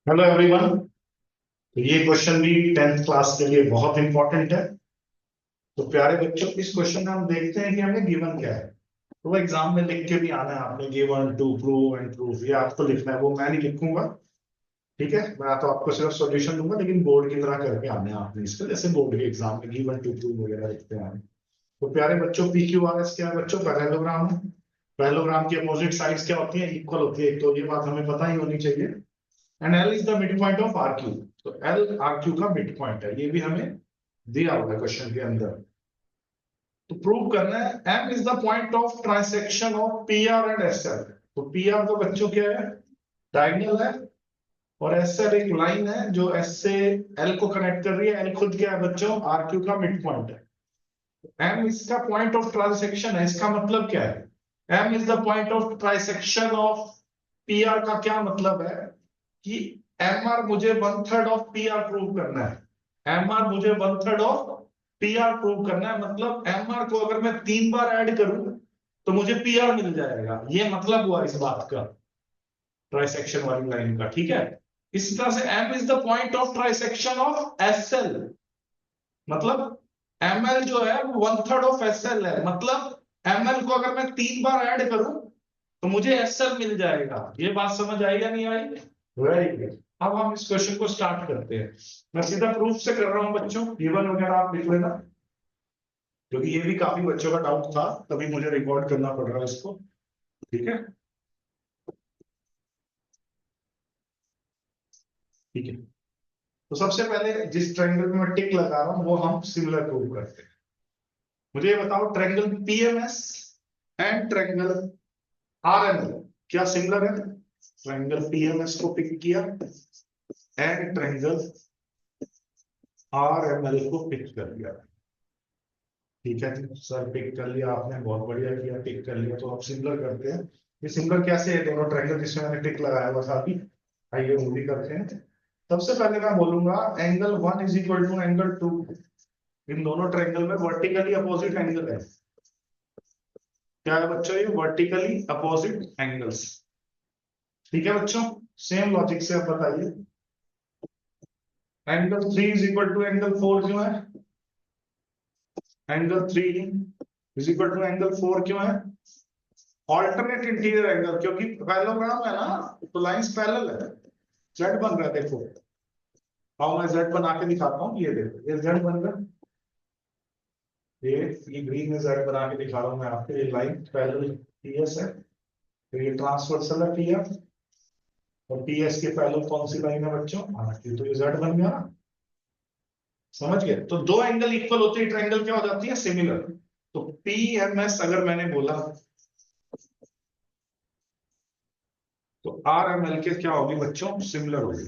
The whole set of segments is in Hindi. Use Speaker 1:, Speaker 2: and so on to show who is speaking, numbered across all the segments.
Speaker 1: Hello everyone. तो ये क्वेश्चन भी टेंथ क्लास के लिए बहुत इंपॉर्टेंट है। तो प्यारे बच्चों, इस क्वेश्चन में हम देखते हैं कि हमें गिवन क्या है। तो वो एग्जाम में लिख के भी आना है आपने, given to prove and proof, ये आपको लिखना है, वो मैं नहीं लिखूंगा। ठीक है, मैं तो आपको सिर्फ सॉल्यूशन दूंगा, लेकिन बोर्ड की तरह करके आने हैं आपने इसके, जैसे बोर्ड के एग्जाम में गिवन टू प्रूव वगैरह लिखते हैं हम। तो प्यारे बच्चों, पी क्यू आर एस क्या है बच्चों? पैरेललोग्राम है। पैरेललोग्राम की अपोजिट साइड्स क्या होती है? इक्वल होती है। एक तो ये बात हमें पता ही होनी चाहिए। And L is the mid point of R Q. तो एल आर क्यू का मिड पॉइंट है, ये भी हमें दिया हुआ है क्वेश्चन के अंदर। तो प्रूव करना है M is the point of trisection of P R and S L. तो पी आर तो बच्चों क्या है? डायगोनल है। और एस एल एक लाइन है जो एस से एल को कनेक्ट कर रही है। एल खुद क्या है बच्चों? आर क्यू का मिड पॉइंट है। एम इसका पॉइंट ऑफ ट्रांसेक्शन है। इसका मतलब क्या है? M is the point of trisection of P R का क्या मतलब है कि एम आर मुझे one third of P R prove करना है। एम आर मुझे one third of P R prove करना है। मतलब एम आर को अगर मैं 3 बार ऐड करूं तो मुझे पी आर मिल जाएगा। ये मतलब हुआ इस बात का, ट्राइसेक्शन वाली लाइन का। ठीक है, इस तरह से M is the point of trisection of S L. मतलब एम एल जो है वो one third of S L है। मतलब एम एल को अगर मैं 3 बार ऐड करूं तो मुझे एस एल मिल जाएगा। ये बात समझ आई या नहीं आई? Very good. अब हम इस क्वेश्चन को स्टार्ट करते हैं। मैं सीधा प्रूफ से कर रहा हूं बच्चों, गिवन वगैरह आप लिख लेना, क्योंकि ये भी काफी बच्चों का डाउट था, तभी मुझे रिकॉर्ड करना पड़ रहा है इसको। ठीक है, ठीक है। तो सबसे पहले जिस ट्रायंगल में मैं टिक लगा रहा हूं वो हम सिमिलर प्रूव करते हैं। मुझे ये बताओ, triangle PMS and triangle RML क्या सिमिलर है? ट्रायंगल पीएमएस को पिक किया एंड ट्रायंगल आरएमएल को पिक कर लिया। ठीक है जी सर, पिक कर लिया आपने, बहुत बढ़िया किया, पिक कर लिया। तो अब सिमिलर करते हैं। ये सिमिलर कैसे है दोनों ट्रायंगल जिसमें मैंने टिक लगाया हुआ था अभी? आइए वो भी करते हैं। सबसे पहले मैं बोलूंगा angle one is equal to angle two. इन दोनों ट्रायंगल में वर्टिकली अपोजिट एंगल है। क्या है बच्चों? ये वर्टिकली अपोजिट एंगल्स। ठीक है बच्चों, सेम लॉजिक से अब बताइए, angle three is equal to angle four क्यों है? Angle three is equal to angle four क्यों है? ऑल्टरनेट इंटीरियर एंगल, क्योंकि पैरेललोग्राम है ना, तो लाइंस पैरेलल है। जेड बन रहा है, देखो। आओ मैं जेड बना के दिखाता हूँ, ये देखो, ये जेड बन रहा है। ये ग्रीन में जेड बना के दिखा रहा हूँ मैं आपको। ये लाइन पैरेलल पीएस है, तो ये ट्रांसवर्सल है पीएफ। और पीएस के पैरेलल कौन सी लाइन है बच्चों? तो ये जेड बन गया ना। समझ गए? तो दो एंगल इक्वल होते ही ट्रायंगल क्या हो जाती है? सिमिलर। तो पीएमएस अगर मैंने बोला तो आर एम एल के क्या होगी बच्चों? सिमिलर होगी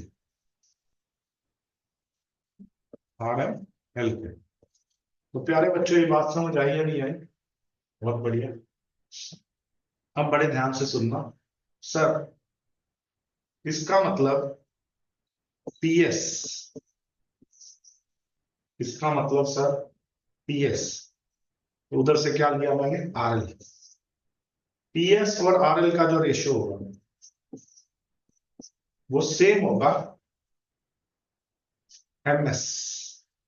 Speaker 1: आर एम एल के। तो प्यारे बच्चों, ये बात समझ आई या नहीं आई? बहुत बढ़िया। अब बड़े ध्यान से सुनना। सर, इसका मतलब पीएस, इसका मतलब सर पीएस, उधर से क्या लिया मैंने? आरएल। पीएस और आरएल का जो रेशियो होगा वो सेम होगा एमएस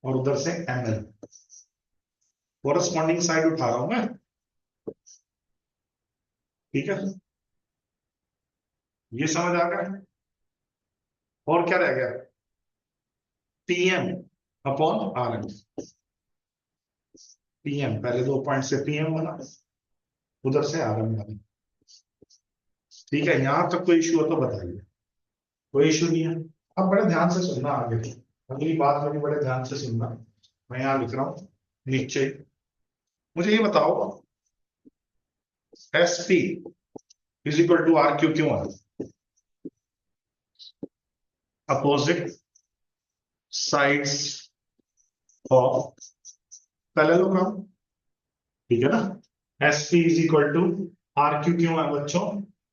Speaker 1: और उधर से एमएल। कोरस्पॉन्डिंग साइड उठा रहा हूं मैं। ठीक है, ये समझ आ गया? और क्या रह गया? PM upon RM. पीएम, पहले 2 पॉइंट से पीएम बना, उधर से आरएम बना। ठीक है, यहां तक कोई इश्यू हो तो बताइए। कोई इश्यू नहीं है। अब बड़े ध्यान से सुनना आगे, अगली बात मेरी बड़े ध्यान से सुनना। मैं यहां लिख रहा हूं नीचे। मुझे ये बताओ, S P is equal to R Q क्यों है? Opposite sides of parallelogram. ठीक है ना? S P is equal to R Q क्यों है बच्चों?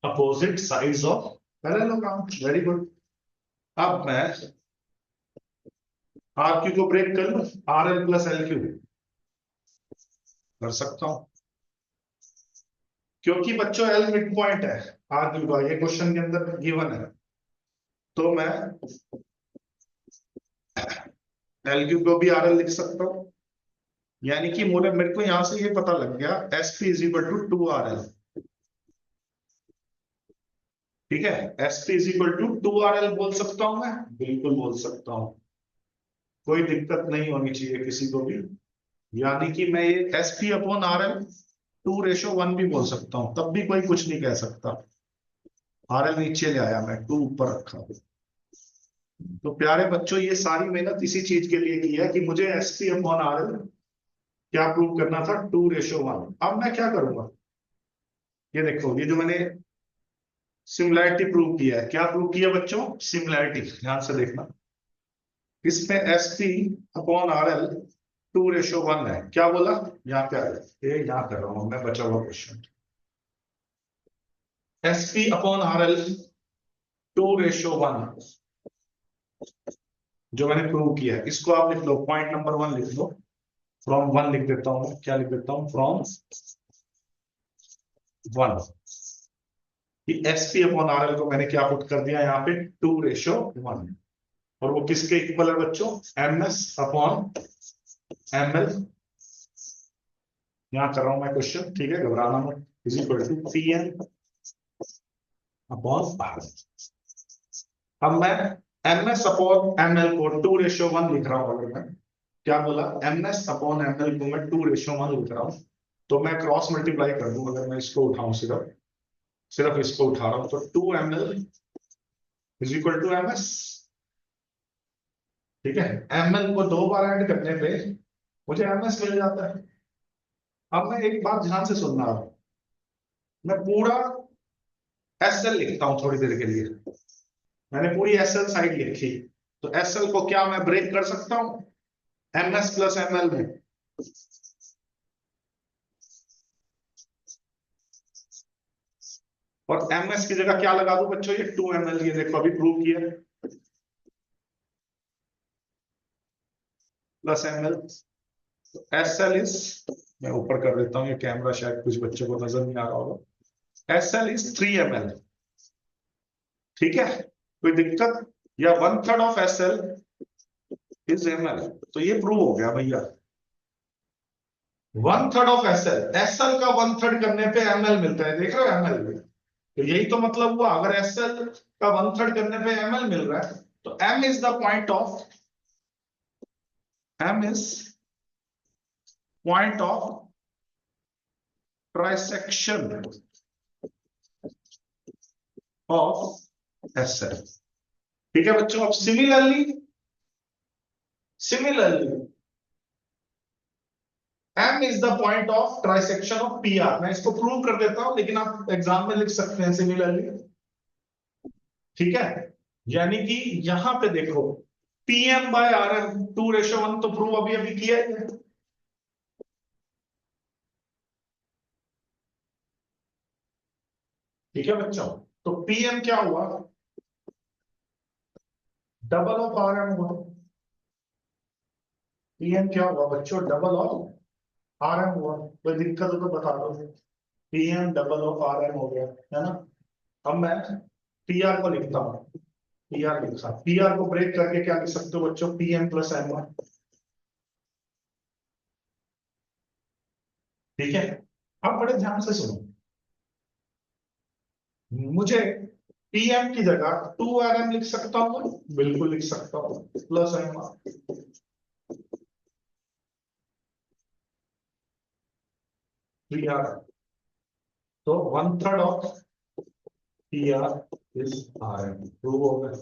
Speaker 1: Opposite sides of parallelogram. Very good. अब मैं आर क्यू को ब्रेक कर लूं, R L plus L Q कर सकता हूं, क्योंकि बच्चों एल मिड पॉइंट है आर क्यू का, ये क्वेश्चन के अंदर गिवन है। तो मैं एल क्यू को भी आर एल लिख सकता हूं, यानी कि मेरे को यहां से ये पता लग गया S P is equal to 2 RL। ठीक है, S P is equal to 2 RL बोल सकता हूं मैं, बिल्कुल बोल सकता हूं, कोई दिक्कत नहीं होनी चाहिए किसी को भी। यानी कि मैं ये S P upon R L 2:1 भी बोल सकता हूं, तब भी कोई कुछ नहीं कह सकता। आर एल नीचे ले आया मैं, 2 ऊपर रखा। तो प्यारे बच्चों, ये सारी मेहनत इसी चीज के लिए की है कि मुझे S P upon R L क्या प्रूव करना था, 2:1। अब मैं क्या करूंगा, ये देखो, ये जो मैंने सिमिलैरिटी प्रूव किया है, क्या प्रूव किया बच्चों, सिमिलैरिटी, ध्यान से देखना। इसमें S P upon R L 2:1 है, क्या बोला, यहाँ पे आ जाए, ये यहाँ कर रहा हूं मैं, बचा हुआ question. S P upon R L 2:1 जो मैंने प्रूव किया है, इसको आप लिख लो, पॉइंट नंबर 1 लिख लो। फ्रॉम 1 लिख देता हूं, क्या लिख देता हूं, from 1। S P upon R L को मैंने क्या पुट कर दिया यहाँ पे, 2:1। और वो किसके इक्वल है बच्चों, M S upon M L. यहां कर रहा हूं मैं क्वेश्चन, ठीक है, घबराना मत। Is equal to P N upon R. अब मैं M S upon M L को 2:1 लिख रहा हूं। अगर मैं क्या बोला, M S upon M L को मैं 2:1 लिख रहा हूं, तो मैं क्रॉस मल्टीप्लाई कर दूं। अगर मैं इसको उठाऊं, सिर्फ सिर्फ इसको उठा रहा हूं, तो 2 ml is equal to M S. ठीक है, एम एल को 2 बार ऐड करने पे मुझे एम एस मिल जाता है। अब मैं एक बात ध्यान से सुनना, मैं पूरा एस एल लिखता हूं थोड़ी देर के लिए। मैंने पूरी एस एल साइड लिखी, तो एस एल को क्या मैं ब्रेक कर सकता हूं, M S plus M L में। और एम एस की जगह क्या लगा दूं बच्चों, ये 2 ml, ये देखो अभी प्रूव किया, plus M L. S L is, मैं ऊपर कर देता हूं, ये कैमरा शायद कुछ बच्चों को नजर नहीं आ रहा होगा। S L is 3 ml। ठीक है, कोई दिक्कत, या 1/3 of S L is M L. तो ये प्रूव हो गया भैया, 1/3 of S L, S L का 1/3 करने पे एम एल मिलता है, देख रहे हो एम एल में। तो यही तो मतलब हुआ, अगर एस एल का 1/3 करने पे एम एल मिल रहा है, तो M is the point of, M is point of trisection of S L. ठीक है बच्चों, अब similarly similarly M is the point of trisection of P R. मैं इसको प्रूव कर देता हूं, लेकिन आप एग्जाम में लिख सकते हैं सिमिलरली। ठीक है, यानी कि यहां पे देखो, P M by R M 2:1 तो प्रूव अभी अभी किया है। ठीक है बच्चों, तो पी एम क्या हुआ, डबल ऑफ आर एम हुआ। पी एम क्या हुआ बच्चों, डबल ऑफ आर एम हुआ। कोई दिक्कत हो तो बता दो, P M double of R M हो गया, है ना। अब मैं पी आर को लिखता हूं, पी आर लिखा, पी आर को ब्रेक करके क्या लिख सकते हो बच्चों, पी एम प्लस एम। ठीक है, अब बड़े ध्यान से सुनो, मुझे पीएम की जगह 2 rm लिख सकता हूं, बिल्कुल लिख सकता हूं, plus M R. P R, तो 1/3 of P R is R M, prove हो गया।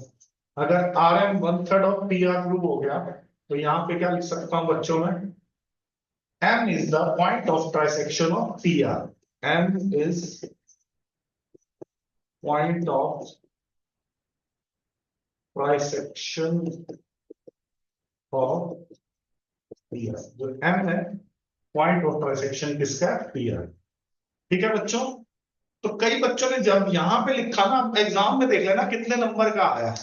Speaker 1: अगर R M 1/3 of P R prove हो गया, तो यहां पे क्या लिख सकता हूं बच्चों में, M is the point of trisection of P R. M is point of trisection of P R. जो एम है, पॉइंट ऑफ ट्राइसेक्शन किसका, पी आर। ठीक है बच्चों, तो कई बच्चों ने जब यहां पे लिखा ना, एग्जाम में देख लेना कितने नंबर का आया।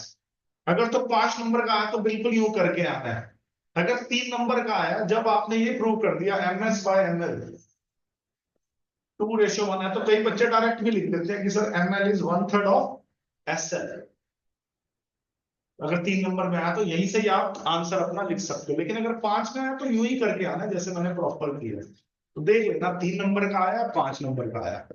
Speaker 1: अगर तो 5 नंबर का आया तो बिल्कुल यूं करके आना है। अगर 3 नंबर का आया, जब आपने ये प्रूव कर दिया M S by M L 2:1 है, तो कई बच्चे डायरेक्ट भी लिख देते हैं कि sir M L is 1/3 of S L. अगर 3 नंबर में आया तो यहीं से ही आप आंसर अपना लिख सकते हो, लेकिन अगर 5 में आया तो यूं ही करके आना जैसे मैंने प्रॉपर किया है। तो देख लेना 3 नंबर का आया, 5 नंबर का आया।